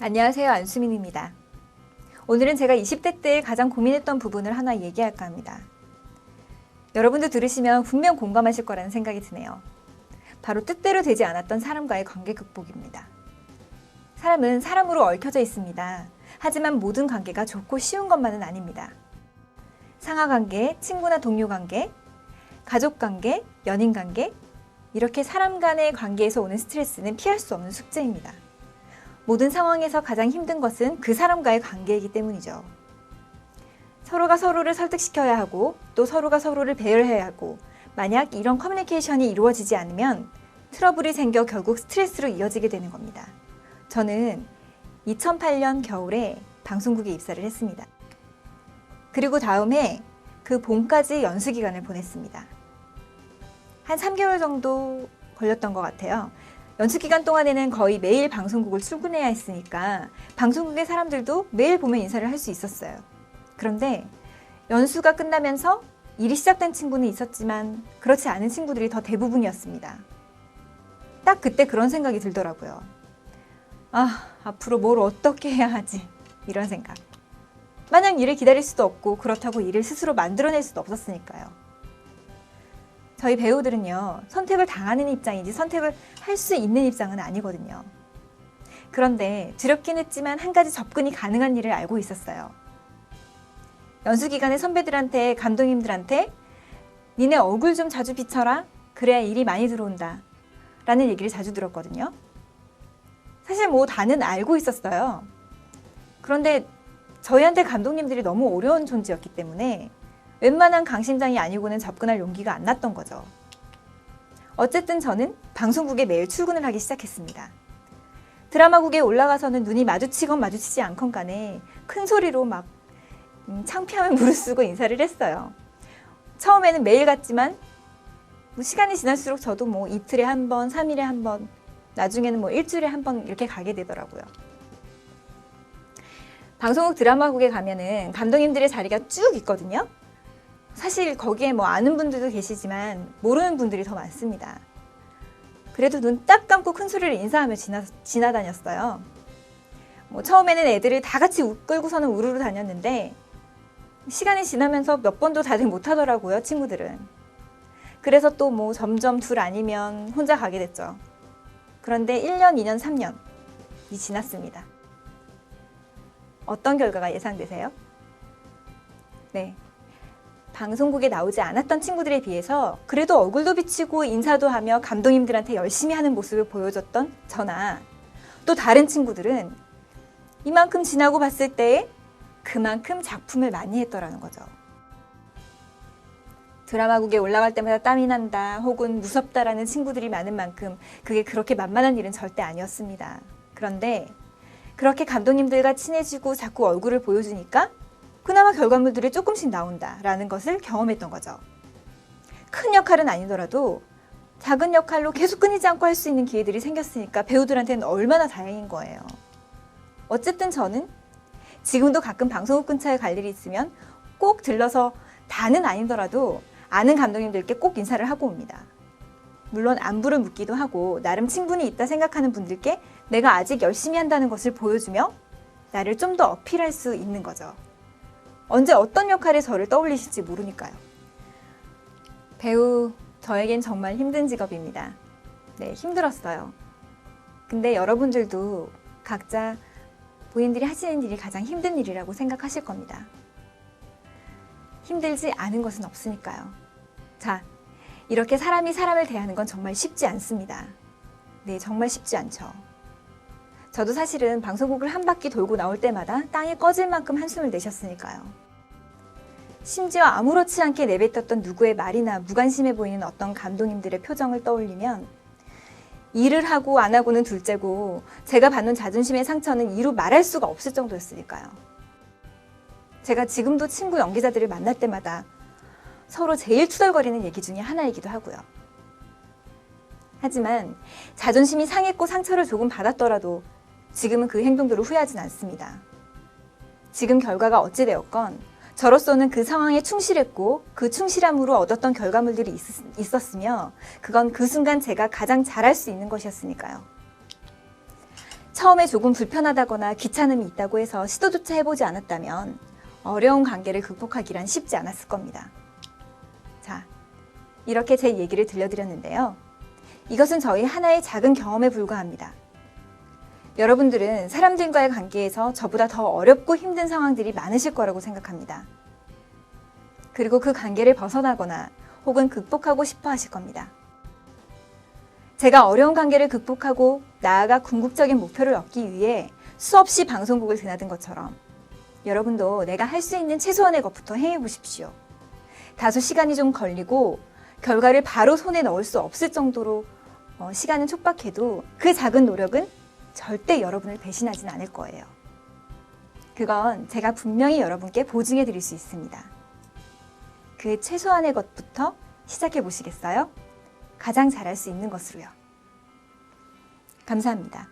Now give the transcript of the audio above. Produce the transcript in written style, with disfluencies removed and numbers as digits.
안녕하세요. 안수민입니다. 오늘은 제가 20대 때 가장 고민했던 부분을 하나 얘기할까 합니다. 여러분도 들으시면 분명 공감하실 거라는 생각이 드네요. 바로 뜻대로 되지 않았던 사람과의 관계 극복입니다. 사람은 사람으로 얽혀져 있습니다. 하지만 모든 관계가 좋고 쉬운 것만은 아닙니다. 상하관계, 친구나 동료 관계, 가족관계, 연인관계, 이렇게 사람 간의 관계에서 오는 스트레스는 피할 수 없는 숙제입니다. 모든 상황에서 가장 힘든 것은 그 사람과의 관계이기 때문이죠. 서로가 서로를 설득시켜야 하고 또 서로가 서로를 배려해야 하고, 만약 이런 커뮤니케이션이 이루어지지 않으면 트러블이 생겨 결국 스트레스로 이어지게 되는 겁니다. 저는 2008년 겨울에 방송국에 입사를 했습니다. 그리고 다음에 그 봄까지 연수기간을 보냈습니다. 한 3개월 정도 걸렸던 것 같아요. 연수기간 동안에는 거의 매일 방송국을 출근해야 했으니까 방송국의 사람들도 매일 보면 인사를 할 수 있었어요. 그런데 연수가 끝나면서 일이 시작된 친구는 있었지만 그렇지 않은 친구들이 더 대부분이었습니다. 딱 그때 그런 생각이 들더라고요. 앞으로 뭘 어떻게 해야 하지? 이런 생각. 마냥 일을 기다릴 수도 없고 그렇다고 일을 스스로 만들어낼 수도 없었으니까요. 저희 배우들은요, 선택을 당하는 입장이지 선택을 할 수 있는 입장은 아니거든요. 그런데 두렵긴 했지만 한 가지 접근이 가능한 일을 알고 있었어요. 연수 기간에 선배들한테, 감독님들한테 니네 얼굴 좀 자주 비춰라. 그래야 일이 많이 들어온다. 라는 얘기를 자주 들었거든요. 사실 다는 알고 있었어요. 그런데 저희한테 감독님들이 너무 어려운 존재였기 때문에 웬만한 강심장이 아니고는 접근할 용기가 안 났던 거죠. 어쨌든 저는 방송국에 매일 출근을 하기 시작했습니다. 드라마국에 올라가서는 눈이 마주치건 마주치지 않건 간에 큰 소리로 막 창피함을 무릅쓰고 인사를 했어요. 처음에는 매일 갔지만 시간이 지날수록 저도 이틀에 한 번, 3일에 한 번, 나중에는 일주일에 한 번 이렇게 가게 되더라고요. 방송국 드라마국에 가면은 감독님들의 자리가 쭉 있거든요. 사실 거기에 아는 분들도 계시지만 모르는 분들이 더 많습니다. 그래도 눈 딱 감고 큰 소리를 인사하며 지나다녔어요. 처음에는 애들을 다 같이 끌고서는 우르르 다녔는데 시간이 지나면서 몇 번도 다들 못하더라고요, 친구들은. 그래서 또 점점 둘 아니면 혼자 가게 됐죠. 그런데 1년, 2년, 3년이 지났습니다. 어떤 결과가 예상되세요? 네. 방송국에 나오지 않았던 친구들에 비해서 그래도 얼굴도 비치고 인사도 하며 감독님들한테 열심히 하는 모습을 보여줬던 저나 또 다른 친구들은 이만큼 지나고 봤을 때 그만큼 작품을 많이 했더라는 거죠. 드라마국에 올라갈 때마다 땀이 난다 혹은 무섭다라는 친구들이 많은 만큼 그게 그렇게 만만한 일은 절대 아니었습니다. 그런데 그렇게 감독님들과 친해지고 자꾸 얼굴을 보여주니까 그나마 결과물들이 조금씩 나온다라는 것을 경험했던 거죠. 큰 역할은 아니더라도 작은 역할로 계속 끊이지 않고 할 수 있는 기회들이 생겼으니까 배우들한테는 얼마나 다행인 거예요. 어쨌든 저는 지금도 가끔 방송국 근처에 갈 일이 있으면 꼭 들러서 다는 아니더라도 아는 감독님들께 꼭 인사를 하고 옵니다. 물론 안부를 묻기도 하고 나름 친분이 있다 생각하는 분들께 내가 아직 열심히 한다는 것을 보여주며 나를 좀 더 어필할 수 있는 거죠. 언제 어떤 역할에 저를 떠올리실지 모르니까요. 배우, 저에겐 정말 힘든 직업입니다. 네, 힘들었어요. 근데 여러분들도 각자 본인들이 하시는 일이 가장 힘든 일이라고 생각하실 겁니다. 힘들지 않은 것은 없으니까요. 자, 이렇게 사람이 사람을 대하는 건 정말 쉽지 않습니다. 네, 정말 쉽지 않죠. 저도 사실은 방송국을 한 바퀴 돌고 나올 때마다 땅이 꺼질 만큼 한숨을 내셨으니까요. 심지어 아무렇지 않게 내뱉었던 누구의 말이나 무관심해 보이는 어떤 감독님들의 표정을 떠올리면 일을 하고 안 하고는 둘째고 제가 받는 자존심의 상처는 이루 말할 수가 없을 정도였으니까요. 제가 지금도 친구 연기자들을 만날 때마다 서로 제일 투덜거리는 얘기 중에 하나이기도 하고요. 하지만 자존심이 상했고 상처를 조금 받았더라도 지금은 그 행동들을 후회하진 않습니다. 지금 결과가 어찌 되었건 저로서는 그 상황에 충실했고 그 충실함으로 얻었던 결과물들이 있었으며 그건 그 순간 제가 가장 잘할 수 있는 것이었으니까요. 처음에 조금 불편하다거나 귀찮음이 있다고 해서 시도조차 해보지 않았다면 어려운 관계를 극복하기란 쉽지 않았을 겁니다. 자, 이렇게 제 얘기를 들려드렸는데요. 이것은 저희 하나의 작은 경험에 불과합니다. 여러분들은 사람들과의 관계에서 저보다 더 어렵고 힘든 상황들이 많으실 거라고 생각합니다. 그리고 그 관계를 벗어나거나 혹은 극복하고 싶어 하실 겁니다. 제가 어려운 관계를 극복하고 나아가 궁극적인 목표를 얻기 위해 수없이 방송국을 드나든 것처럼 여러분도 내가 할 수 있는 최소한의 것부터 행해 보십시오. 다소 시간이 좀 걸리고 결과를 바로 손에 넣을 수 없을 정도로 시간은 촉박해도 그 작은 노력은 절대 여러분을 배신하진 않을 거예요. 그건 제가 분명히 여러분께 보증해 드릴 수 있습니다. 그 최소한의 것부터 시작해 보시겠어요? 가장 잘할 수 있는 것으로요. 감사합니다.